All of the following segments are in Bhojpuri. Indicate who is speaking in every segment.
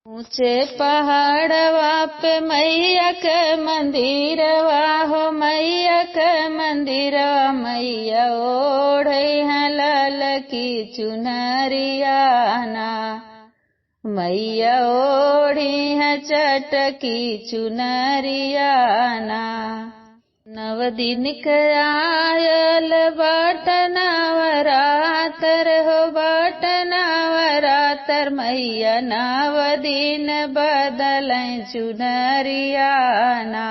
Speaker 1: ऊंचे पहाड़वा पे मैया के मंदिरवा हो, मैया के मंदिरवा मैया ओढ़े हैं लाल की चुनरियाना, मैया ओढ़ी है चटकी चुनरियाना। नव दिन के आयल बाट नवरातर हो, बाट नवरातर मैया नव दिन बदलें चुनरियाना,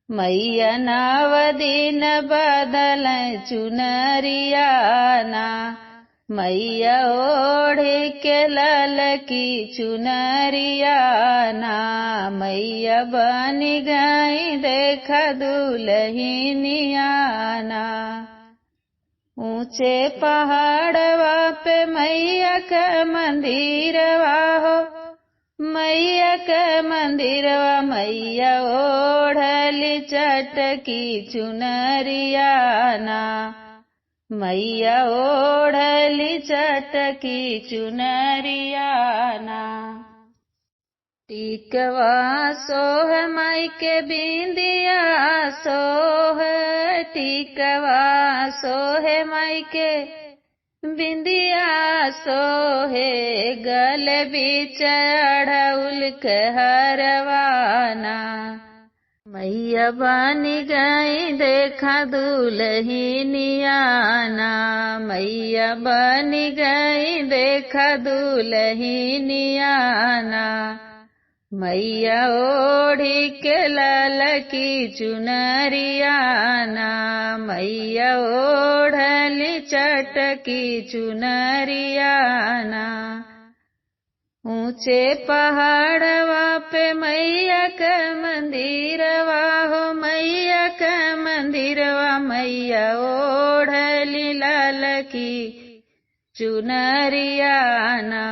Speaker 1: मैया नव दिन बदलें चुनरियाना। मैया ओढ़े के लाल की चुनरियाना, मैया बन गई देखा दुल्हनियाना। ऊंचे पहाड़वा पे मैया के मंदिरवा हो, मैया के मंदिरवा मैया ओढ़ली चटकी चुनरियाना, मैया ओढ़ली चटकी चुनरियाना। टिकवा सोह माई के बिंदिया सोह, टिकवा सोहे माई के बिंदिया सोहे, गल बीच अढ़उल के हरवाना, मैया बनी गई देखा दुल्हनियाना, मैया बनी गई देखा दुल्हनियाना। मैया ओढ़ी के लाल की चुनरियाना, मैया ओढ़ली चटकी चुनरियाना। ऊंचे पहाड़वा पे मैया के मंदिरवा हो, मैया के मंदिरवा मैया ओढ़ली लाल की चुनरियाना,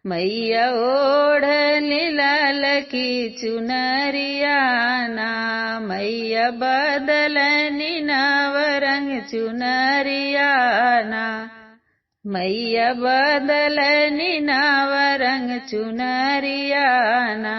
Speaker 1: मैया ओढ़ली लाल की चुनरियाना। मैया बदलनी नव रंग चुनरियाना, मैया बदलनी नव रंग चुनरियाना।